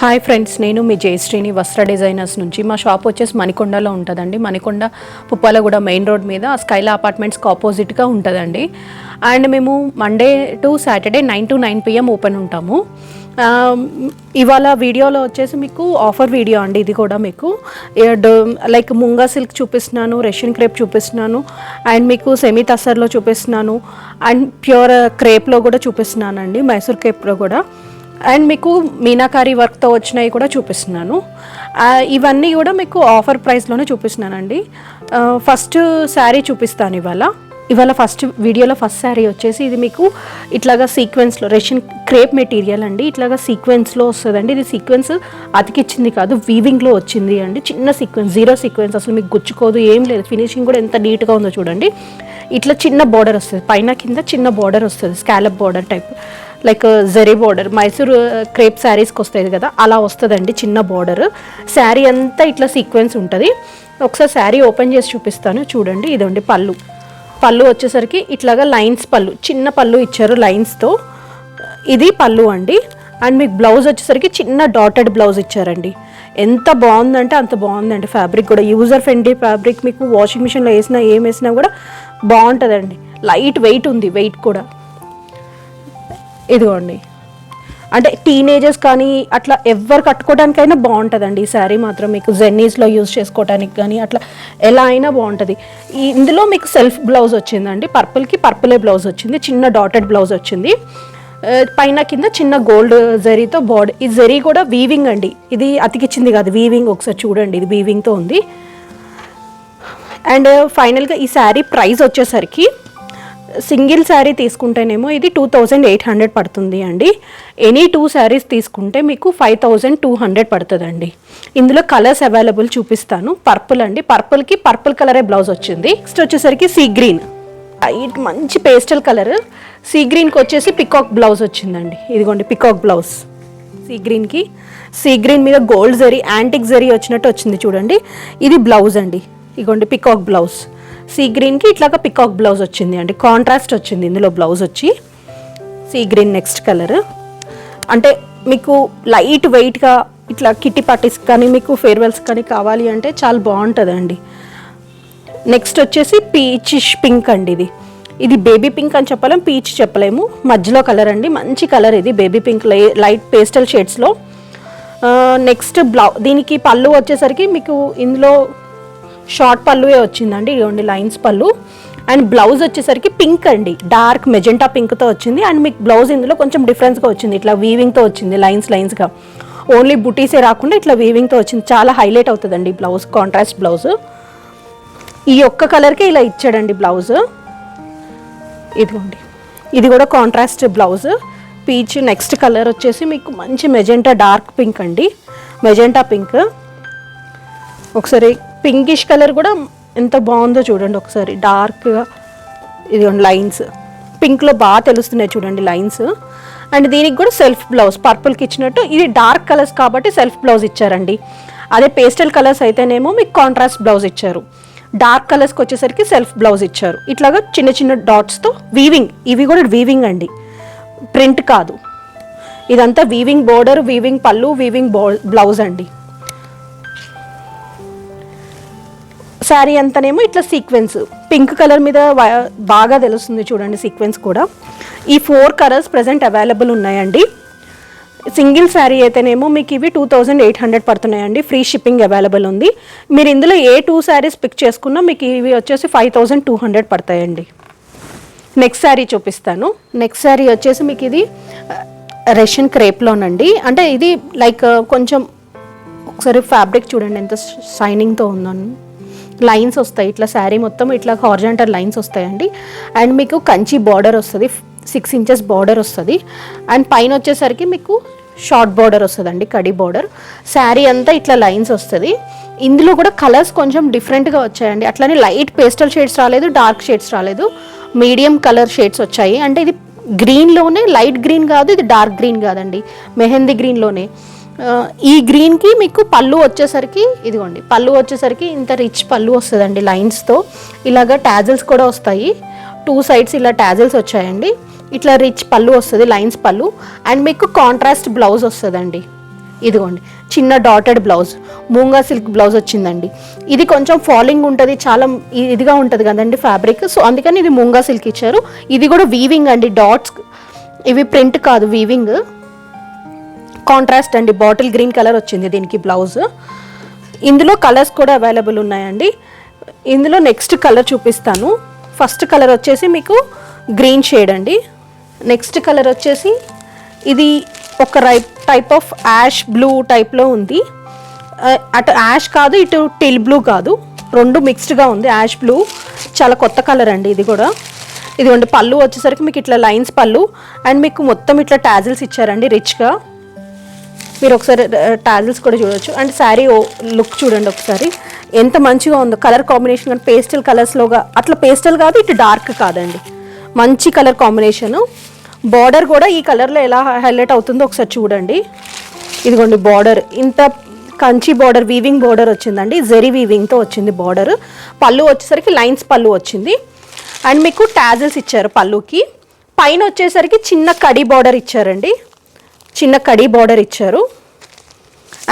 Hi friends, నేను మీ జయశ్రీని వస్త్ర designers నుంచి. మా షాప్ వచ్చేసి మణికొండలో ఉంటుందండి. మణికొండ పుప్పాలగూడ మెయిన్ రోడ్ మీద స్కైలా అపార్ట్మెంట్స్కి ఆపోజిట్గా ఉంటుందండి. అండ్ మేము Monday to Saturday 9 to 9 PM open ఉంటాము. ఇవాళ వీడియోలో వచ్చేసి మీకు ఆఫర్ వీడియో అండి. ఇది కూడా మీకు లైక్ ముంగా సిల్క్ చూపిస్తున్నాను, రష్యన్ క్రేప్ చూపిస్తున్నాను, అండ్ మీకు సెమీ తసర్లో చూపిస్తున్నాను, అండ్ ప్యూర్ క్రేప్లో కూడా చూపిస్తున్నానండి, మైసూర్ క్రేప్లో కూడా, అండ్ మీకు మీనాకారీ వర్క్తో వచ్చినవి కూడా చూపిస్తున్నాను. ఇవన్నీ కూడా మీకు ఆఫర్ ప్రైస్లోనే చూపిస్తున్నానండి. ఫస్ట్ శారీ చూపిస్తాను ఇవాళ ఫస్ట్ వీడియోలో ఫస్ట్ శారీ వచ్చేసి ఇది మీకు ఇట్లాగా సీక్వెన్స్లో రష్యన్ క్రేప్ మెటీరియల్ అండి. ఇట్లాగా సీక్వెన్స్లో వస్తుందండి. ఇది సీక్వెన్స్ అతికిచ్చింది కాదు, వీవింగ్లో వచ్చింది అండి. చిన్న సీక్వెన్స్, జీరో సీక్వెన్స్, అసలు మీకు గుచ్చుకోదు, ఏం లేదు. ఫినిషింగ్ కూడా ఎంత నీట్గా ఉందో చూడండి. ఇట్లా చిన్న బార్డర్ వస్తుంది, పైన కింద చిన్న బార్డర్ వస్తుంది, scallop border type, like zari border, Mysore crepe శారీస్కి వస్తుంది కదా, అలా వస్తుందండి చిన్న బార్డర్. శారీ అంతా ఇట్లా సీక్వెన్స్ ఉంటుంది. ఒకసారి శారీ ఓపెన్ చేసి చూపిస్తాను చూడండి. ఇదండి పళ్ళు వచ్చేసరికి ఇట్లాగా లైన్స్ పళ్ళు, చిన్న పళ్ళు ఇచ్చారు లైన్స్తో. ఇది పళ్ళు అండి. అండ్ మీకు బ్లౌజ్ వచ్చేసరికి చిన్న డాటెడ్ బ్లౌజ్ ఇచ్చారండి. ఎంత బాగుందంటే అంత బాగుందండి. ఫ్యాబ్రిక్ కూడా యూజర్ ఫ్రెండ్లీ ఫ్యాబ్రిక్, మీకు వాషింగ్ మిషన్లో వేసినా ఏం వేసినా కూడా బాగుంటుందండి. లైట్ వెయిట్ ఉంది, వెయిట్ కూడా. ఇదిగోండి, అంటే టీనేజర్స్ కానీ అట్లా ఎవరు కట్టుకోవడానికైనా బాగుంటుందండి ఈ శారీ మాత్రం. మీకు జెన్నీస్లో యూజ్ చేసుకోవడానికి కానీ అట్లా ఎలా అయినా బాగుంటుంది. ఇందులో మీకు సెల్ఫ్ బ్లౌజ్ వచ్చిందండి. పర్పుల్కి పర్పులే బ్లౌజ్ వచ్చింది, చిన్న డాటెడ్ బ్లౌజ్ వచ్చింది. పైన కింద చిన్న గోల్డ్ జరీతో బార్డర్. ఈ జరీ కూడా వీవింగ్ అండి, ఇది అతికిచ్చింది కాదు, వీవింగ్. ఒకసారి చూడండి, ఇది వీవింగ్తో ఉంది. అండ్ ఫైనల్గా ఈ శారీ ప్రైస్ వచ్చేసరికి సింగిల్ శారీ తీసుకుంటేనేమో ఇది 2800 పడుతుంది అండి. ఎనీ 2 శారీస్ తీసుకుంటే మీకు 5200 పడుతుందండి. ఇందులో కలర్స్ అవైలబుల్ చూపిస్తాను. పర్పుల్ అండి, పర్పుల్కి పర్పుల్ కలరే బ్లౌజ్ వచ్చింది. నెక్స్ట్ వచ్చేసరికి సీ గ్రీన్, మంచి పేస్టల్ కలర్. సీ గ్రీన్కి వచ్చేసి పికాక్ బ్లౌజ్ వచ్చిందండి. ఇదిగోండి పికాక్ బ్లౌజ్. సీ గ్రీన్ మీద గోల్డ్ జరీ, యాంటిక్ జరీ వచ్చినట్టు వచ్చింది చూడండి. ఇది బ్లౌజ్ అండి. ఇదిగోండి పికాక్ బ్లౌజ్. సీ గ్రీన్కి ఇట్లాగా పికాక్ బ్లౌజ్ వచ్చింది అండి. కాంట్రాస్ట్ వచ్చింది ఇందులో బ్లౌజ్ వచ్చి. Sea green next colour. అంటే మీకు లైట్ వెయిట్గా ఇట్లా కిట్టి పార్టీస్ కానీ మీకు ఫేర్వెల్స్ కానీ కావాలి అంటే చాలా బాగుంటుందండి. నెక్స్ట్ వచ్చేసి పీచిష్ పింక్ అండి. ఇది బేబీ పింక్ అని చెప్పలేము, పీచ్ చెప్పలేము, మధ్యలో కలర్ అండి. మంచి కలర్ ఇది, బేబీ పింక్, లైట్ పేస్టల్ షేడ్స్లో. నెక్స్ట్ దీనికి పళ్ళు వచ్చేసరికి మీకు ఇందులో షార్ట్ పళ్ళువే వచ్చిందండి. ఇదిగోండి లైన్స్ పళ్ళు. అండ్ బ్లౌజ్ వచ్చేసరికి పింక్ అండి, డార్క్ మెజెంటా పింక్తో వచ్చింది. అండ్ మీకు బ్లౌజ్ ఇందులో కొంచెం డిఫరెన్స్గా వచ్చింది, ఇట్లా వీవింగ్తో వచ్చింది, లైన్స్గా. ఓన్లీ బుటీసే రాకుండా ఇట్లా వీవింగ్తో వచ్చింది. చాలా హైలైట్ అవుతుందండి బ్లౌజ్, కాంట్రాస్ట్ బ్లౌజ్. ఈ ఒక్క కలర్కే ఇలా ఇచ్చాడండి బ్లౌజ్. ఇదిగోండి, ఇది కూడా contrast blouse, peach. Next colour వచ్చేసి మీకు మంచి మెజెంటా డార్క్ పింక్ అండి, మెజెంటా పింక్. ఒకసారి పింకిష్ కలర్ కూడా ఎంత బాగుందో చూడండి ఒకసారి, డార్క్గా. ఇదిగోండి లైన్స్, పింక్లో బాగా తెలుస్తున్నాయి చూడండి లైన్స్. అండ్ దీనికి కూడా సెల్ఫ్ బ్లౌజ్, పర్పుల్కి ఇచ్చినట్టు. ఇది డార్క్ కలర్స్ కాబట్టి సెల్ఫ్ బ్లౌజ్ ఇచ్చారండి. అదే పేస్టల్ కలర్స్ అయితేనేమో మీకు కాంట్రాస్ట్ బ్లౌజ్ ఇచ్చారు. డార్క్ కలర్స్కి వచ్చేసరికి సెల్ఫ్ బ్లౌజ్ ఇచ్చారు. ఇట్లాగా చిన్న చిన్న డాట్స్తో వీవింగ్. ఇవి కూడా వీవింగ్ అండి, ప్రింట్ కాదు. ఇదంతా వీవింగ్ బోర్డర్, వీవింగ్ పళ్ళు, వీవింగ్ బ్లౌజ్ అండి. శారీ అంతానేమో ఇట్లా సీక్వెన్స్, పింక్ కలర్ మీద బాగా తెలుస్తుంది చూడండి సీక్వెన్స్ కూడా. ఈ 4 కలర్స్ ప్రజెంట్ అవైలబుల్ ఉన్నాయండి. సింగిల్ శారీ అయితేనేమో మీకు ఇవి 2800 పడుతున్నాయండి. ఫ్రీ షిప్పింగ్ అవైలబుల్ ఉంది. మీరు ఇందులో ఏ 2 శారీస్ పిక్ చేసుకున్నా మీకు ఇవి వచ్చేసి 5200 పడతాయండి. నెక్స్ట్ శారీ చూపిస్తాను. నెక్స్ట్ శారీ వచ్చేసి మీకు ఇది రష్యన్ క్రేప్లోనండి. అంటే ఇది లైక్ కొంచెం ఒకసారి ఫ్యాబ్రిక్ చూడండి ఎంత షైనింగ్తో ఉందని. లైన్స్ వస్తాయి ఇట్లా, శారీ మొత్తం ఇట్లా హారిజాంటల్ లైన్స్ వస్తాయండి. అండ్ మీకు కంచి బార్డర్ వస్తుంది, 6 inches బార్డర్ వస్తుంది. అండ్ పైన వచ్చేసరికి మీకు షార్ట్ బార్డర్ వస్తుందండి, కడి బార్డర్. శారీ అంతా ఇట్లా లైన్స్ వస్తుంది. ఇందులో కూడా కలర్స్ కొంచెం డిఫరెంట్గా వచ్చాయండి. అట్లనే లైట్ పేస్టల్ షేడ్స్ రాలేదు, డార్క్ షేడ్స్ రాలేదు, మీడియం కలర్ షేడ్స్ వచ్చాయి. అంటే ఇది గ్రీన్లోనే, లైట్ గ్రీన్ కాదు, ఇది డార్క్ గ్రీన్ కాదండి, మెహందీ గ్రీన్లోనే. ఈ గ్రీన్కి మీకు పళ్ళు వచ్చేసరికి ఇదిగోండి, పళ్ళు వచ్చేసరికి ఇంత రిచ్ పళ్ళు వస్తుందండి లైన్స్తో. ఇలాగ టాజిల్స్ కూడా వస్తాయి, 2 sides ఇలా టాజిల్స్ వచ్చాయండి. ఇట్లా రిచ్ పళ్ళు వస్తుంది, లైన్స్ పళ్ళు. అండ్ మీకు కాంట్రాస్ట్ బ్లౌజ్ వస్తుందండి. ఇదిగోండి చిన్న డాటెడ్ బ్లౌజ్, మూంగా సిల్క్ బ్లౌజ్ వచ్చిందండి. ఇది కొంచెం ఫాలింగ్ ఉంటుంది, చాలా ఇదిగా ఉంటుంది కదండి ఫ్యాబ్రిక్, సో అందుకని ఇది మూంగా సిల్క్ ఇచ్చారు. ఇది కూడా వీవింగ్ అండి, డాట్స్, ఇవి ప్రింట్ కాదు వీవింగ్. కాంట్రాస్ట్ అండి, బాటిల్ గ్రీన్ కలర్ వచ్చింది దీనికి బ్లౌజ్. ఇందులో కలర్స్ కూడా అవైలబుల్ ఉన్నాయండి. ఇందులో నెక్స్ట్ కలర్ చూపిస్తాను. ఫస్ట్ కలర్ వచ్చేసి మీకు గ్రీన్ షేడ్ అండి. నెక్స్ట్ కలర్ వచ్చేసి ఇది ఒక టైప్ ఆఫ్ యాష్ బ్లూ టైప్లో ఉంది. అటు యాష్ కాదు, ఇటు టిల్ బ్లూ కాదు, రెండు మిక్స్డ్గా ఉంది. యాష్ బ్లూ చాలా కొత్త కలర్ అండి ఇది కూడా. ఇదిగోండి పళ్ళు వచ్చేసరికి మీకు ఇట్లా లైన్స్ పళ్ళు, అండ్ మీకు మొత్తం ఇట్లా టాజిల్స్ ఇచ్చారండి రిచ్గా. మీరు ఒకసారి టాజిల్స్ కూడా చూడవచ్చు. అండ్ శారీ లుక్ చూడండి ఒకసారి ఎంత మంచిగా ఉందో. కలర్ కాంబినేషన్ కానీ పేస్టల్ కలర్స్లోగా, అట్లా పేస్టల్ కాదు, ఇటు డార్క్ కాదండి, మంచి కలర్ కాంబినేషను. బార్డర్ కూడా ఈ కలర్లో ఎలా హైలైట్ అవుతుందో ఒకసారి చూడండి. ఇదిగోండి బార్డర్ ఇంత కంచి బార్డర్, వీవింగ్ బార్డర్ వచ్చిందండి, జెరీ వీవింగ్తో వచ్చింది బార్డర్. పళ్ళు వచ్చేసరికి లైన్స్ పళ్ళు వచ్చింది. అండ్ మీకు టాజిల్స్ ఇచ్చారు పళ్ళుకి. పైన వచ్చేసరికి చిన్న కడి బార్డర్ ఇచ్చారండి, చిన్న కడి బార్డర్ ఇచ్చారు.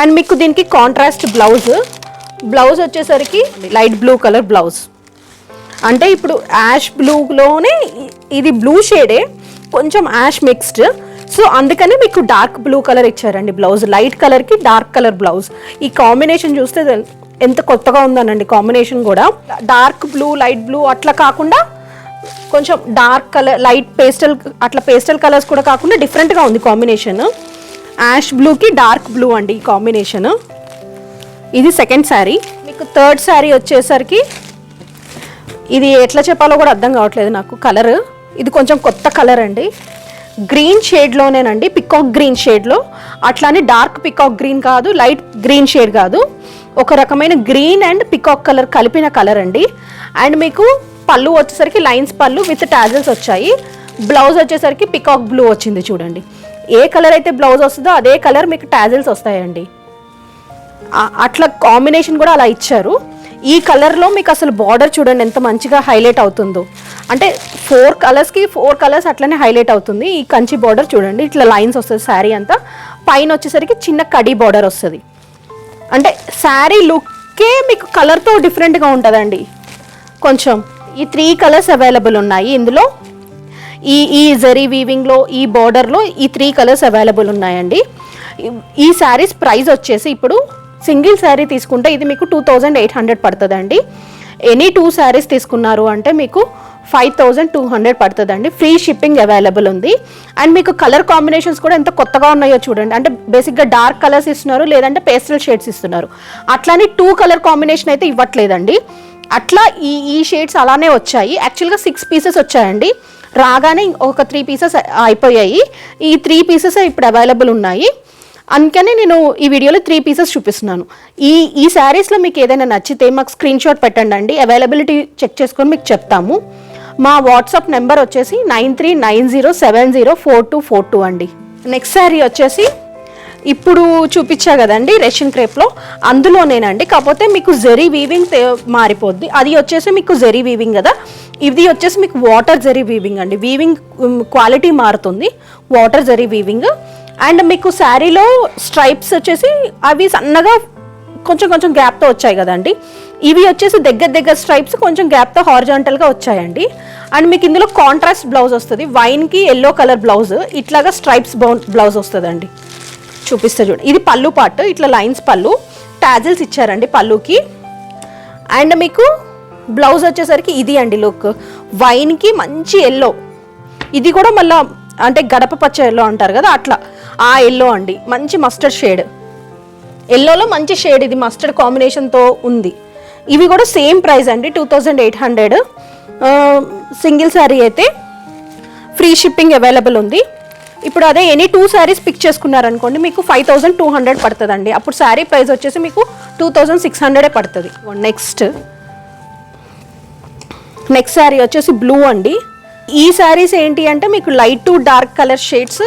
అండ్ మీకు దీనికి కాంట్రాస్ట్ బ్లౌజ్ వచ్చేసరికి లైట్ బ్లూ కలర్ బ్లౌజ్. అంటే ఇప్పుడు యాష్ బ్లూలోనే ఇది బ్లూ షేడే, కొంచెం యాష్ మిక్స్డ్, సో అందుకని మీకు డార్క్ బ్లూ కలర్ ఇచ్చారండి బ్లౌజ్. లైట్ కలర్కి డార్క్ కలర్ బ్లౌజ్. ఈ కాంబినేషన్ చూస్తే ఎంత కొత్తగా ఉందనండి కాంబినేషన్ కూడా. డార్క్ బ్లూ, లైట్ బ్లూ అట్లా కాకుండా కొంచెం డార్క్ కలర్, లైట్ పేస్టల్, అట్లా పేస్టల్ కలర్స్ కూడా కాకుండా డిఫరెంట్గా ఉంది కాంబినేషన్. యాష్ బ్లూకి డార్క్ బ్లూ అండి ఈ కాంబినేషన్. ఇది సెకండ్ శారీ. మీకు థర్డ్ శారీ వచ్చేసరికి ఇది ఎట్లా చెప్పాలో కూడా అర్థం కావట్లేదు నాకు కలర్. ఇది కొంచెం కొత్త కలర్ అండి, గ్రీన్ షేడ్లోనేనండి, పికాక్ గ్రీన్ షేడ్లో. అట్లానే డార్క్ పికాక్ గ్రీన్ కాదు, లైట్ గ్రీన్ షేడ్ కాదు, ఒక రకమైన గ్రీన్ అండ్ పికాక్ కలర్ కలిపిన కలర్ అండి. అండ్ మీకు పళ్ళు వచ్చేసరికి లైన్స్ పళ్ళు విత్ టాజిల్స్ వచ్చాయి. బ్లౌజ్ వచ్చేసరికి పికాక్ బ్లూ వచ్చింది చూడండి. ఏ కలర్ అయితే బ్లౌజ్ వస్తుందో అదే కలర్ మీకు టాజిల్స్ వస్తాయండి. అట్లా కాంబినేషన్ కూడా అలా ఇచ్చారు. ఈ కలర్లో మీకు అసలు బార్డర్ చూడండి ఎంత మంచిగా హైలైట్ అవుతుందో. అంటే 4 కలర్స్కి 4 కలర్స్ అట్లనే హైలైట్ అవుతుంది. ఈ కంచి బార్డర్ చూడండి, ఇట్లా లైన్స్ వస్తుంది శారీ అంతా. పైన వచ్చేసరికి చిన్న కడి బార్డర్ వస్తుంది. అంటే శారీ లుక్కే మీకు కలర్తో డిఫరెంట్గా ఉంటుందండి కొంచెం. ఈ 3 కలర్స్ అవైలబుల్ ఉన్నాయి ఇందులో. ఈ జరీ వీవింగ్లో, ఈ బార్డర్లో ఈ 3 కలర్స్ అవైలబుల్ ఉన్నాయండి. ఈ శారీస్ ప్రైస్ వచ్చేసి ఇప్పుడు సింగిల్ శారీ తీసుకుంటే ఇది మీకు 2800 పడుతుందండి. ఎనీ 2 శారీస్ తీసుకున్నారు అంటే మీకు 5200 పడుతుందండి. ఫ్రీ షిప్పింగ్ అవైలబుల్ ఉంది. అండ్ మీకు కలర్ కాంబినేషన్స్ కూడా ఎంత కొత్తగా ఉన్నాయో చూడండి. అంటే బేసిక్గా డార్క్ కలర్స్ ఇస్తున్నారు, లేదంటే పేస్టల్ షేడ్స్ ఇస్తున్నారు. అట్లానే 2 కలర్ కాంబినేషన్ అయితే ఇవ్వట్లేదండి. అట్లా ఈ షేడ్స్ అలానే వచ్చాయి. యాక్చువల్గా 6 పీసెస్ వచ్చాయండి, రాగానే ఒక 3 పీసెస్ అయిపోయాయి. ఈ 3 పీసెస్ ఇప్పుడు అవైలబుల్ ఉన్నాయి. అందుకని నేను ఈ వీడియోలో 3 పీసెస్ చూపిస్తున్నాను. ఈ శారీస్లో మీకు ఏదైనా నచ్చితే మాకు స్క్రీన్ షాట్ పెట్టండి అండి, అవైలబిలిటీ చెక్ చేసుకొని మీకు చెప్తాము. మా వాట్సాప్ నెంబర్ వచ్చేసి 9390704242 అండి. నెక్స్ట్ శారీ వచ్చేసి ఇప్పుడు చూపించా కదండి రెషన్ క్రేప్లో, అందులోనేనండి. కాకపోతే మీకు జెరీ వీవింగ్ మారిపోద్ది. అది వచ్చేసి మీకు జెరీ వీవింగ్ కదా, ఇది వచ్చేసి మీకు వాటర్ జెరీ వీవింగ్ అండి. వీవింగ్ క్వాలిటీ మారుతుంది, వాటర్ జెరీ వీవింగ్. అండ్ మీకు శారీలో స్ట్రైప్స్ వచ్చేసి అవి సన్నగా కొంచెం గ్యాప్తో వచ్చాయి కదండి. ఇవి వచ్చేసి దగ్గర స్ట్రైప్స్ కొంచెం గ్యాప్తో హారిజాంటల్గా వచ్చాయండి. అండ్ మీకు ఇందులో కాంట్రాస్ట్ బ్లౌజ్ వస్తుంది, వైన్కి ఎల్లో కలర్ బ్లౌజ్, ఇట్లాగా స్ట్రైప్స్ బ్లౌజ్ వస్తుందండి. చూపిస్తే చూడండి, ఇది పళ్ళు పార్ట్, ఇట్లా లైన్స్ పళ్ళు, టాజిల్స్ ఇచ్చారండి పళ్ళుకి. అండ్ మీకు బ్లౌజ్ వచ్చేసరికి ఇది అండి లుక్, వైన్కి మంచి ఎల్లో, ఇది కూడా మళ్ళీ అంటే గడప పచ్చ ఎల్లో అంటారు కదా, అట్లా ఆ ఎల్లో అండి, మంచి మస్టర్డ్ షేడ్, ఎల్లోలో మంచి షేడ్, ఇది మస్టర్డ్ కాంబినేషన్తో ఉంది. ఇవి కూడా సేమ్ ప్రైస్ అండి, 2800. సింగిల్ శారీ అయితే ఫ్రీ షిప్పింగ్ అవైలబుల్ ఉంది. ఇప్పుడు అదే ఎనీ 2 శారీస్ పిక్ చేసుకున్నారనుకోండి మీకు 5200 పడుతుందండి. అప్పుడు శారీ ప్రైస్ వచ్చేసి మీకు 2600 పడుతుంది. నెక్స్ట్ శారీ వచ్చేసి బ్లూ అండి. ఈ శారీస్ ఏంటి అంటే మీకు light to dark colour shades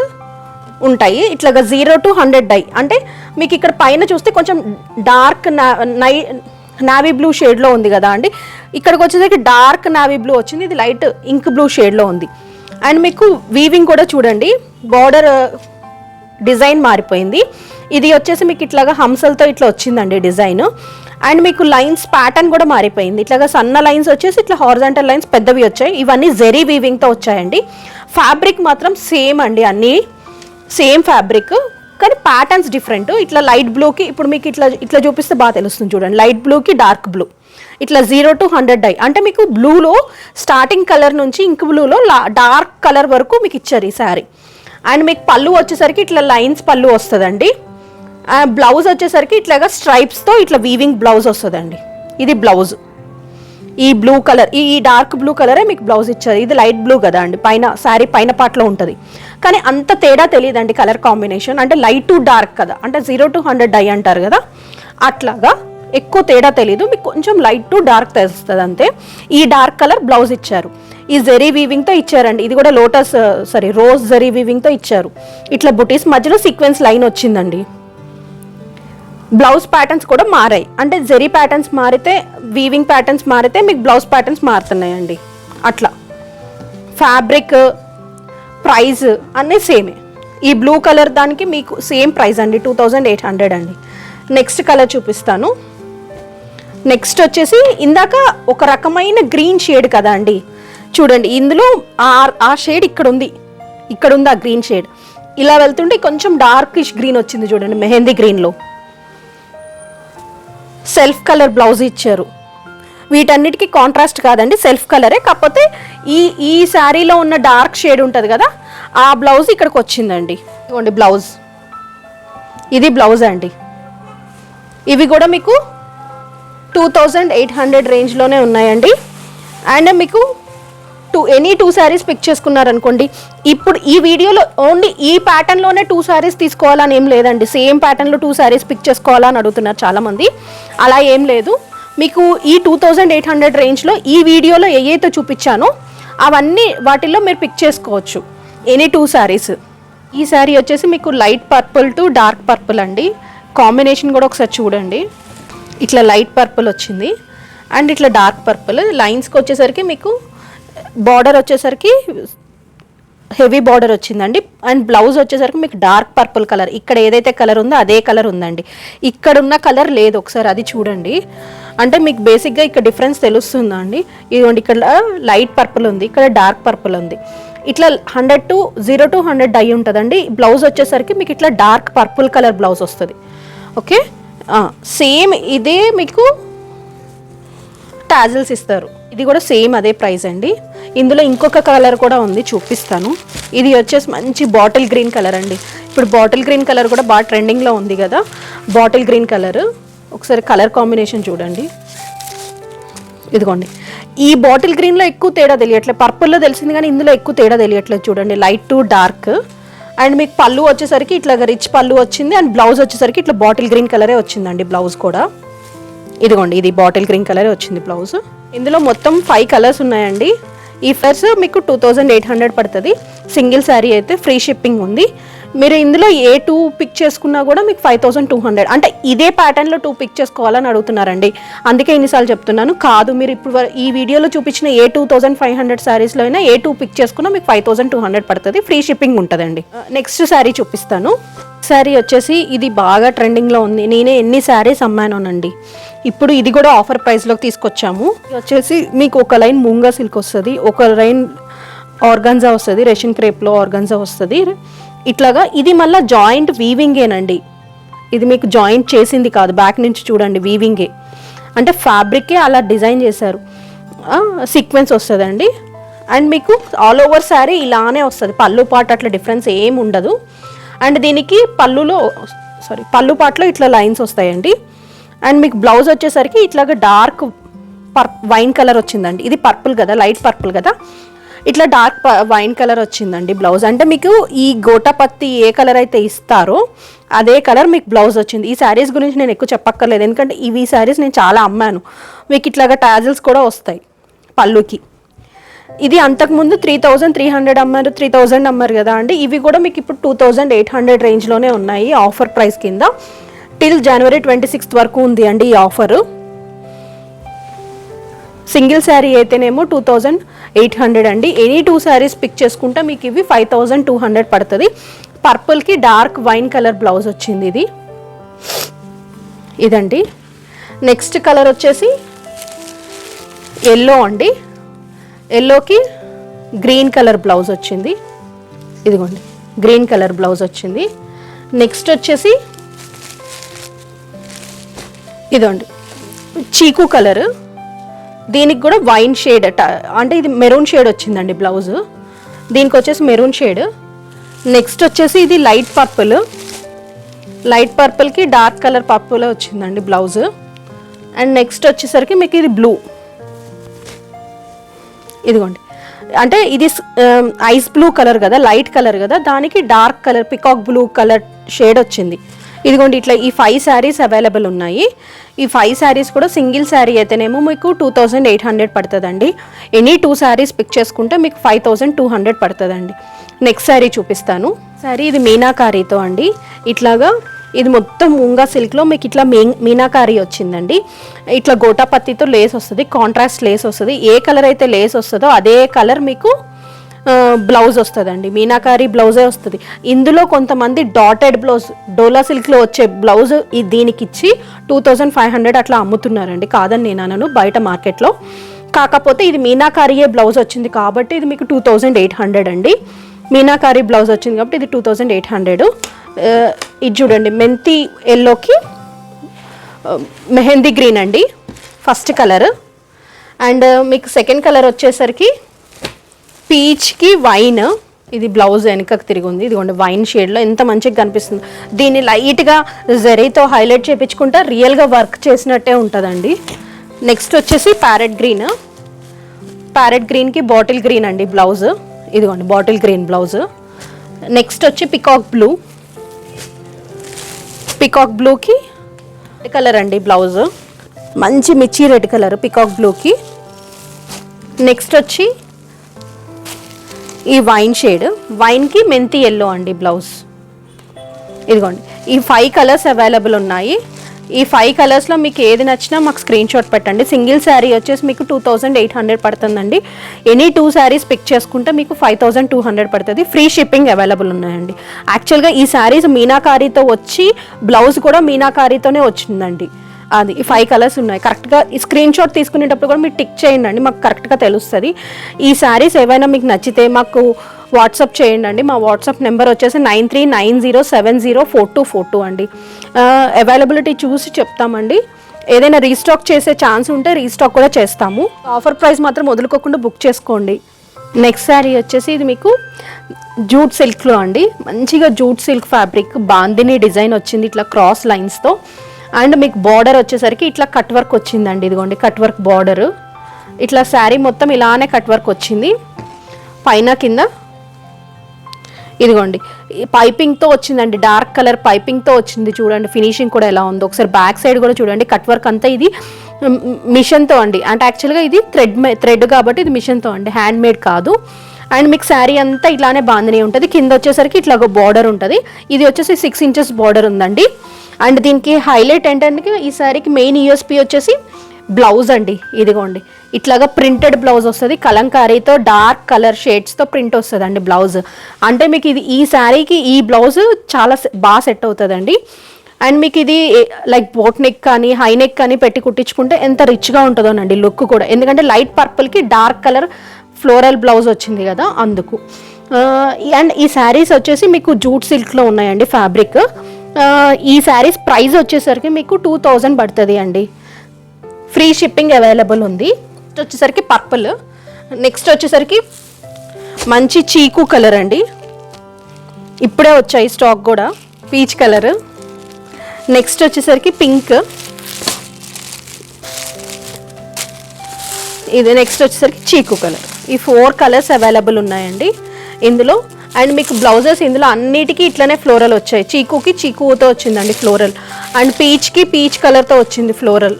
ఉంటాయి, ఇట్లాగా 0 to 100 డై. అంటే మీకు ఇక్కడ పైన చూస్తే కొంచెం డార్క్ నావీ బ్లూ షేడ్లో ఉంది కదా అండి, ఇక్కడికి వచ్చేసరికి డార్క్ నావీ బ్లూ వచ్చింది, ఇది లైట్ ఇంక్ బ్లూ షేడ్లో ఉంది. అండ్ మీకు వీవింగ్ కూడా చూడండి, బార్డర్ డిజైన్ మారిపోయింది. ఇది వచ్చేసి మీకు ఇట్లాగా హంసలతో ఇట్లా వచ్చిందండి డిజైన్. అండ్ మీకు లైన్స్ ప్యాటర్న్ కూడా మారిపోయింది. ఇట్లాగా సన్న లైన్స్ వచ్చేసి ఇట్లా హారిజాంటల్ లైన్స్ పెద్దవి వచ్చాయి. ఇవన్నీ జెరీ వీవింగ్తో వచ్చాయండి. ఫ్యాబ్రిక్ మాత్రం సేమ్ అండి, అన్నీ సేమ్ ఫ్యాబ్రిక్, కానీ ప్యాటర్న్స్ డిఫరెంట్. ఇట్లా లైట్ బ్లూకి ఇప్పుడు మీకు ఇట్లా చూపిస్తే బాగా తెలుస్తుంది చూడండి. లైట్ బ్లూకి డార్క్ బ్లూ, ఇట్లా 0 to 100 డై. అంటే మీకు బ్లూలో స్టార్టింగ్ కలర్ నుంచి ఇంక్ బ్లూలో డార్క్ కలర్ వరకు మీకు ఇచ్చారు ఈ శారీ. అండ్ మీకు పళ్ళు వచ్చేసరికి ఇట్లా లైన్స్ పళ్ళు వస్తుందండి. బ్లౌజ్ వచ్చేసరికి ఇట్లాగా స్ట్రైప్స్తో ఇట్లా వీవింగ్ బ్లౌజ్ వస్తుందండి. ఇది బ్లౌజ్, ఈ బ్లూ కలర్, ఈ డార్క్ బ్లూ కలరే మీకు బ్లౌజ్ ఇచ్చారు. ఇది లైట్ బ్లూ కదా అండి, పైన శారీ పైన పార్ట్లో ఉంటుంది. కానీ అంత తేడా తెలియదండి కలర్ కాంబినేషన్. అంటే లైట్ టు డార్క్ కదా, అంటే 0 to 100 డై అంటారు కదా, అట్లాగా ఎక్కువ తేడా తెలియదు. మీకు కొంచెం లైట్ టు డార్క్ తెలుస్తుంది అంతే. ఈ డార్క్ కలర్ బ్లౌజ్ ఇచ్చారు. ఈ జెరీ వీవింగ్తో ఇచ్చారండి. ఇది కూడా రోజ్ జెరీ వీవింగ్తో ఇచ్చారు. ఇట్లా బుటీస్ మధ్యలో సీక్వెన్స్ లైన్ వచ్చిందండి. బ్లౌజ్ ప్యాటర్న్స్ కూడా మారాయి. అంటే జెరీ ప్యాటర్న్స్ మారితే, వీవింగ్ ప్యాటర్న్స్ మారితే మీకు బ్లౌజ్ ప్యాటర్న్స్ మారుతున్నాయండి. అట్లా ఫ్యాబ్రిక్, ప్రైస్ అన్నీ సేమే. ఈ బ్లూ కలర్ దానికి మీకు సేమ్ ప్రైస్ అండి, 2800 అండి. నెక్స్ట్ కలర్ చూపిస్తాను. నెక్స్ట్ వచ్చేసి ఇందాక ఒక రకమైన గ్రీన్ షేడ్ కదా అండి, చూడండి ఇందులో ఆ షేడ్ ఇక్కడ ఉంది ఆ గ్రీన్ షేడ్. ఇలా వెళ్తుంటే కొంచెం డార్కిష్ గ్రీన్ వచ్చింది చూడండి, మెహందీ గ్రీన్లో. సెల్ఫ్ కలర్ బ్లౌజ్ ఇచ్చారు. వీటన్నిటికీ కాంట్రాస్ట్ కాదండి, సెల్ఫ్ కలరే. కాకపోతే ఈ శారీలో ఉన్న డార్క్ షేడ్ ఉంటుంది కదా, ఆ బ్లౌజ్ ఇక్కడికి వచ్చిందండి. ఇదిగోండి బ్లౌజ్, ఇది బ్లౌజ్ అండి. ఇవి కూడా మీకు 2800 రేంజ్లోనే ఉన్నాయండి. అండ్ మీకు ఎనీ 2 శారీస్ పిక్ చేసుకున్నారనుకోండి, ఇప్పుడు ఈ వీడియోలో ఓన్లీ ఈ ప్యాటర్న్లోనే 2 శారీస్ తీసుకోవాలని ఏం లేదండి. సేమ్ ప్యాటర్న్లో 2 శారీస్ పిక్ చేసుకోవాలని అడుగుతున్నారు చాలామంది. అలా ఏం లేదు. మీకు ఈ 2800 రేంజ్లో ఈ వీడియోలో ఏవైతే చూపించానో అవన్నీ వాటిల్లో మీరు పిక్ చేసుకోవచ్చు, ఎనీ 2 శారీస్. ఈ శారీ వచ్చేసి మీకు light purple to dark purple అండి. కాంబినేషన్ కూడా ఒకసారి చూడండి. ఇట్లా లైట్ పర్పుల్ వచ్చింది అండ్ ఇట్లా డార్క్ పర్పుల్. లైన్స్కి వచ్చేసరికి మీకు బార్డర్ వచ్చేసరికి హెవీ బార్డర్ వచ్చిందండి. అండ్ బ్లౌజ్ వచ్చేసరికి మీకు డార్క్ పర్పుల్ కలర్, ఇక్కడ ఏదైతే కలర్ ఉందో అదే కలర్ ఉందండి. ఇక్కడ ఉన్న కలర్ లేదు, ఒకసారి అది చూడండి. అంటే మీకు బేసిక్గా ఇక్కడ డిఫరెన్స్ తెలుస్తుందా అండి. ఇదిగోండి ఇక్కడ లైట్ పర్పుల్ ఉంది, ఇక్కడ డార్క్ పర్పుల్ ఉంది. ఇట్లా 0 to 100 డై ఉంటుందండి. బ్లౌజ్ వచ్చేసరికి మీకు ఇట్లా డార్క్ పర్పుల్ కలర్ బ్లౌజ్ వస్తుంది. ఓకే, సేమ్ ఇదే మీకు టాజిల్స్ ఇస్తారు. ఇది కూడా సేమ్ అదే ప్రైస్ అండి. ఇందులో ఇంకొక కలర్ కూడా ఉంది, చూపిస్తాను. ఇది వచ్చేసి మంచి బాటిల్ గ్రీన్ కలర్ అండి. ఇప్పుడు బాటిల్ గ్రీన్ కలర్ కూడా బాగా ట్రెండింగ్లో ఉంది కదా, బాటిల్ గ్రీన్ కలర్. ఒకసారి కలర్ కాంబినేషన్ చూడండి. ఇదిగోండి, ఈ బాటిల్ గ్రీన్లో ఎక్కువ తేడా తెలియట్లేదు, పర్పుల్లో తెలిసింది కానీ ఇందులో ఎక్కువ తేడా తెలియట్లేదు చూడండి. Light to dark. అండ్ మీకు పళ్ళు వచ్చేసరికి ఇట్లా రిచ్ పళ్ళు వచ్చింది. అండ్ బ్లౌజ్ వచ్చేసరికి ఇట్లా బాటిల్ గ్రీన్ కలరే వచ్చిందండి బ్లౌజ్ కూడా. ఇదిగోండి, ఇది బాటిల్ గ్రీన్ కలరే వచ్చింది బ్లౌజ్. ఇందులో మొత్తం 5 కలర్స్ ఉన్నాయండి. ఈ ఫ్లవర్స్ మీకు 2800 పడుతుంది. సింగిల్ శారీ అయితే ఫ్రీ షిప్పింగ్ ఉంది. మీరు ఇందులో ఏ 2 పిక్ చేసుకున్నా కూడా మీకు 5200. అంటే ఇదే ప్యాటర్న్లో 2 పిక్ చేసుకోవాలని అడుగుతున్నారండి, అందుకే ఇన్నిసార్లు చెప్తున్నాను. కాదు, మీరు ఇప్పుడు ఈ వీడియోలో చూపించిన ఏ 2500 శారీస్లో అయినా ఏ 2 పిక్ చేసుకున్నా మీకు 5200 పడుతుంది. ఫ్రీ షిప్పింగ్ ఉంటుందండి. నెక్స్ట్ శారీ చూపిస్తాను. శారీ వచ్చేసి ఇది బాగా ట్రెండింగ్లో ఉంది. నేనే ఎన్ని శారీస్ అమ్మానోనండి. ఇప్పుడు ఇది కూడా ఆఫర్ ప్రైస్లోకి తీసుకొచ్చాము. ఇది వచ్చేసి మీకు ఒక లైన్ మూంగా సిల్క్ వస్తుంది, ఒక లైన్ ఆర్గాన్జా వస్తుంది, రెషన్ క్రేప్లో ఆర్గాన్జా వస్తుంది. ఇట్లాగా ఇది మళ్ళీ జాయింట్ వీవింగేనండి. ఇది మీకు జాయింట్ చేసింది కాదు, బ్యాక్ నుంచి చూడండి వీవింగే. అంటే ఫ్యాబ్రికే అలా డిజైన్ చేశారు. సీక్వెన్స్ వస్తుందండి. అండ్ మీకు ఆల్ ఓవర్ శారీ ఇలానే వస్తుంది. పళ్ళు పాటు అట్లా డిఫరెన్స్ ఏం ఉండదు. అండ్ దీనికి పళ్ళు పాటలో ఇట్లా లైన్స్ వస్తాయండి. అండ్ మీకు బ్లౌజ్ వచ్చేసరికి ఇట్లాగా డార్క్ వైన్ కలర్ వచ్చిందండి. ఇది పర్పుల్ కదా, లైట్ పర్పుల్ కదా, ఇట్లా డార్క్ వైన్ కలర్ వచ్చిందండి బ్లౌజ్. అంటే మీకు ఈ గోటాపత్తి ఏ కలర్ అయితే ఇస్తారో అదే కలర్ మీకు బ్లౌజ్ వచ్చింది. ఈ శారీస్ గురించి నేను ఎక్కువ చెప్పక్కర్లేదు, ఎందుకంటే ఇవి శారీస్ నేను చాలా అమ్మాను. మీకు ఇట్లాగా టాజిల్స్ కూడా వస్తాయి పళ్ళుకి. ఇది అంతకుముందు 3300 అమ్మారు, 3000 అమ్మారు కదా అండి. ఇవి కూడా మీకు ఇప్పుడు 2800 రేంజ్లోనే ఉన్నాయి ఆఫర్ ప్రైస్ కింద. టిల్ January 26th వరకు ఉంది అండి ఈ ఆఫరు. సింగిల్ శారీ అయితేనేమో 2800 అండి. ఎనీ 2 శారీస్ పిక్ చేసుకుంటే మీకు ఇవి 5200 పడుతుంది. పర్పుల్కి డార్క్ వైన్ కలర్ బ్లౌజ్ వచ్చింది ఇది. ఇదండి. నెక్స్ట్ కలర్ వచ్చేసి ఎల్లో అండి. ఎల్లోకి గ్రీన్ కలర్ బ్లౌజ్ వచ్చింది. ఇదిగోండి గ్రీన్ కలర్ బ్లౌజ్ వచ్చింది. నెక్స్ట్ వచ్చేసి ఇదండి చీకు కలర్, దీనికి కూడా వైన్ షేడ్ అంటే ఇది మెరూన్ షేడ్ వచ్చిందండి బ్లౌజ్. దీనికి వచ్చేసి మెరూన్ షేడ్. నెక్స్ట్ వచ్చేసి ఇది లైట్ పర్పుల్, లైట్ పర్పుల్కి డార్క్ కలర్ పర్పుల్ వచ్చిందండి బ్లౌజ్. అండ్ నెక్స్ట్ వచ్చేసరికి మీకు ఇది బ్లూ. ఇదిగోండి అంటే ఇది ఐస్ బ్లూ కలర్ కదా, లైట్ కలర్ కదా, దానికి dark colour peacock blue colour shade వచ్చింది. ఇదిగోండి ఇట్లా ఈ 5 శారీస్ అవైలబుల్ ఉన్నాయి. ఈ 5 శారీస్ కూడా సింగిల్ శారీ అయితేనేమో మీకు 2800 పడుతుందండి. ఎనీ 2 శారీస్ పిక్ చేసుకుంటే మీకు 5200 పడుతుందండి. నెక్స్ట్ శారీ చూపిస్తాను. శారీ ఇది మీనాకారీతో అండి. ఇట్లాగా ఇది మొత్తం మూంగా సిల్క్లో మీకు ఇట్లా మీనాకారీ వచ్చిందండి. ఇట్లా గోటాపత్తితో లేస్ వస్తుంది, కాంట్రాస్ట్ లేస్ వస్తుంది. ఏ కలర్ అయితే లేస్ వస్తుందో అదే కలర్ మీకు బ్లౌజ్ వస్తుందండి. మీనాకారీ బ్లౌజే వస్తుంది. ఇందులో కొంతమంది డాటెడ్ బ్లౌజ్ డోలా సిల్క్లో వచ్చే బ్లౌజ్ దీనికి ఇచ్చి 2500 అట్లా అమ్ముతున్నారండి. కాదని నేను అనను, బయట మార్కెట్లో. కాకపోతే ఇది మీనాకారీయే బ్లౌజ్ వచ్చింది కాబట్టి ఇది మీకు 2800 అండి. మీనాకారీ బ్లౌజ్ వచ్చింది కాబట్టి ఇది 2800. ఇది చూడండి మెంతి ఎల్లోకి మెహందీ గ్రీన్ అండి ఫస్ట్ కలర్. అండ్ మీకు సెకండ్ కలర్ వచ్చేసరికి పీచ్కి వైన్. ఇది బ్లౌజ్ వెనకకు తిరిగి ఉంది. ఇదిగోండి వైన్ షేడ్లో ఎంత మంచిగా కనిపిస్తుంది. దీన్ని లైట్గా జరీతో హైలైట్ చేయించుకుంటే రియల్గా వర్క్ చేసినట్టే ఉంటుందండి. నెక్స్ట్ వచ్చేసి ప్యారెట్ గ్రీన్. ప్యారెట్ గ్రీన్కి బాటిల్ గ్రీన్ అండి బ్లౌజ్. ఇదిగోండి బాటిల్ గ్రీన్ బ్లౌజ్. నెక్స్ట్ వచ్చి పికాక్ బ్లూ. పికాక్ బ్లూకి రెడ్ కలర్ అండి బ్లౌజ్. మంచి మిర్చి రెడ్ కలర్ పికాక్ బ్లూకి. నెక్స్ట్ వచ్చి ఈ వైన్ షేడ్, వైన్కి మెంతి ఎల్లో అండి బ్లౌజ్. ఇదిగోండి ఈ 5 కలర్స్ అవైలబుల్ ఉన్నాయి. ఈ 5 కలర్స్లో మీకు ఏది నచ్చినా మాకు స్క్రీన్ షాట్ పెట్టండి. సింగిల్ శారీ వచ్చేసి మీకు 2800 పడుతుందండి. ఎనీ 2 శారీస్ పిక్ చేసుకుంటే మీకు 5200 పడుతుంది. ఫ్రీ షిప్పింగ్ అవైలబుల్ ఉన్నాయండి. యాక్చువల్గా ఈ శారీస్ మీనాకారీతో వచ్చి బ్లౌజ్ కూడా మీనాకారీతోనే వచ్చిందండి. అది ఈ 5 కలర్స్ ఉన్నాయి. కరెక్ట్గా ఈ స్క్రీన్ షాట్ తీసుకునేటప్పుడు కూడా మీరు టిక్ చేయండి అండి, మాకు కరెక్ట్గా తెలుస్తుంది. ఈ శారీస్ ఏవైనా మీకు నచ్చితే మాకు వాట్సాప్ చేయండి అండి. మా వాట్సాప్ నెంబర్ వచ్చేసి 9390704242 అండి. అవైలబిలిటీ చూసి చెప్తామండి. ఏదైనా రీస్టాక్ చేసే ఛాన్స్ ఉంటే రీస్టాక్ కూడా చేస్తాము. ఆఫర్ ప్రైస్ మాత్రం వదులుకోకుండా బుక్ చేసుకోండి. నెక్స్ట్ శారీ వచ్చేసి ఇది మీకు జూట్ సిల్క్లో అండి. మంచిగా jute silk fabric bandhani design వచ్చింది ఇట్లా క్రాస్ లైన్స్తో. అండ్ మీకు బార్డర్ వచ్చేసరికి ఇట్లా కట్ వర్క్ వచ్చిందండి. ఇదిగోండి కట్ వర్క్ బార్డరు. ఇట్లా శారీ మొత్తం ఇలానే కట్ వర్క్ వచ్చింది పైన కింద. ఇదిగోండి పైపింగ్తో వచ్చిందండి, డార్క్ కలర్ పైపింగ్తో వచ్చింది. చూడండి ఫినిషింగ్ కూడా ఎలా ఉందో ఒకసారి. బ్యాక్ సైడ్ కూడా చూడండి కట్ వర్క్ అంతా. ఇది మిషన్తో అండి, అంటే యాక్చువల్గా ఇది థ్రెడ్ కాబట్టి ఇది మిషన్తో అండి, హ్యాండ్ మేడ్ కాదు. అండ్ మీకు శారీ అంతా ఇట్లానే బాందిని ఉంటుంది. కింద వచ్చేసరికి ఇట్లా ఒక బార్డర్ ఉంటుంది. ఇది వచ్చేసి 6 ఇంచెస్ బార్డర్ ఉందండి. అండ్ దీనికి హైలైట్ ఏంటంటే ఈ శారీకి మెయిన్ యూఎస్పీ వచ్చేసి బ్లౌజ్ అండి. ఇదిగోండి ఇట్లాగా ప్రింటెడ్ బ్లౌజ్ వస్తుంది. కలంకారీతో డార్క్ కలర్ షేడ్స్తో ప్రింట్ వస్తుంది అండి బ్లౌజ్. అంటే మీకు ఇది ఈ శారీకి ఈ బ్లౌజ్ చాలా బాగా సెట్ అవుతుందండి. అండ్ మీకు ఇది లైక్ బోట్ నెక్ కానీ హై నెక్ కానీ పెట్టి కుట్టించుకుంటే ఎంత రిచ్గా ఉంటుందోనండి లుక్ కూడా. ఎందుకంటే లైట్ పర్పుల్కి డార్క్ కలర్ ఫ్లోరల్ బ్లౌజ్ వచ్చింది కదా అందుకు. అండ్ ఈ శారీస్ వచ్చేసి మీకు జూట్ సిల్క్లో ఉన్నాయండి ఫ్యాబ్రిక్. ఈ శారీస్ ప్రైస్ వచ్చేసరికి మీకు 2000 పడుతుంది అండి. ఫ్రీ షిప్పింగ్ అవైలబుల్ ఉంది. నెక్స్ట్ వచ్చేసరికి పర్పుల్. నెక్స్ట్ వచ్చేసరికి మంచి చీకు కలర్ అండి, ఇప్పుడే వచ్చాయి స్టాక్ కూడా. Peach colour. నెక్స్ట్ వచ్చేసరికి పింక్. ఇది నెక్స్ట్ వచ్చేసరికి చీకు కలర్. ఈ 4 కలర్స్ అవైలబుల్ ఉన్నాయండి ఇందులో. అండ్ మీకు బ్లౌజెస్ ఇందులో అన్నిటికీ ఇట్లనే ఫ్లోరల్ వచ్చాయి. చీకుకి చీకుతో వచ్చిందండి ఫ్లోరల్. అండ్ పీచ్కి పీచ్ కలర్తో వచ్చింది ఫ్లోరల్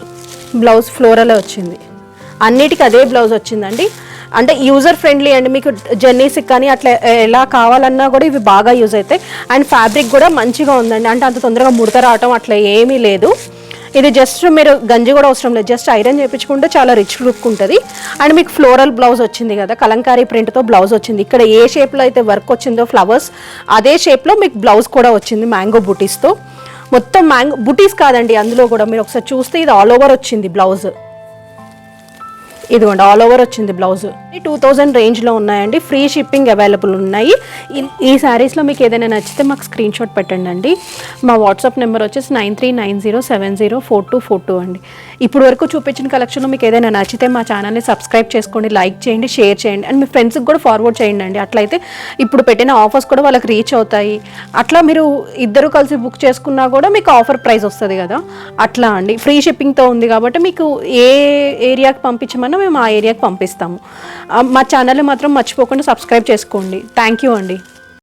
బ్లౌజ్. ఫ్లోరల్ వచ్చింది అన్నిటికీ అదే బ్లౌజ్ వచ్చిందండి. అంటే యూజర్ ఫ్రెండ్లీ అండి. మీకు జర్నీస్కి కానీ అట్లా ఎలా కావాలన్నా కూడా ఇవి బాగా యూజ్ అవుతాయి. అండ్ ఫ్యాబ్రిక్ కూడా మంచిగా ఉందండి, అంటే అంత తొందరగా ముడత రావటం అట్లా ఏమీ లేదు. ఇది జస్ట్ మీరు గంజి కూడా అవసరం లేదు, జస్ట్ ఐరన్ చేయించుకుంటే చాలా రిచ్ లుక్ ఉంటుంది. అండ్ మీకు ఫ్లోరల్ బ్లౌజ్ వచ్చింది కదా, కలంకారీ ప్రింట్తో బ్లౌజ్ వచ్చింది. ఇక్కడ ఏ షేప్లో అయితే వర్క్ వచ్చిందో ఫ్లవర్స్ అదే షేప్లో మీకు బ్లౌజ్ కూడా వచ్చింది మ్యాంగో బూటీస్తో. మొత్తం మ్యాంగో బుటీస్ కాదండి, అందులో కూడా మీరు ఒకసారి చూస్తే ఇది ఆల్ ఓవర్ వచ్చింది బ్లౌజ్. ఇదిగోండి ఆల్ ఓవర్ వచ్చింది బ్లౌజ్. 2000 రేంజ్లో ఉన్నాయండి, ఫ్రీ షిప్పింగ్ అవైలబుల్ ఉన్నాయి. ఈ శారీస్లో మీకు ఏదైనా నచ్చితే మాకు స్క్రీన్ షాట్ పెట్టండి అండి. మా వాట్సాప్ నెంబర్ వచ్చేసి 9390704242 అండి. ఇప్పుడు వరకు చూపించిన కలెక్షన్లో మీకు ఏదైనా నచ్చితే మా ఛానల్ని సబ్స్క్రైబ్ చేసుకోండి, లైక్ చేయండి, షేర్ చేయండి అండ్ మీ ఫ్రెండ్స్కి కూడా ఫార్వర్డ్ చేయండి అండి. అట్లయితే ఇప్పుడు పెట్టిన ఆఫర్స్ కూడా వాళ్ళకి రీచ్ అవుతాయి. అట్లా మీరు ఇద్దరు కలిసి బుక్ చేసుకున్నా కూడా మీకు ఆఫర్ ప్రైస్ వస్తుంది కదా, అట్లా అండి. ఫ్రీ షిప్పింగ్తో ఉంది కాబట్టి మీకు ఏ ఏరియాకి పంపించమన్నా మేము ఆ ఏరియాకి పంపిస్తాము. మా ఛానల్ని మాత్రం మర్చిపోకుండా సబ్స్క్రైబ్ చేసుకోండి. థ్యాంక్ యూ అండి.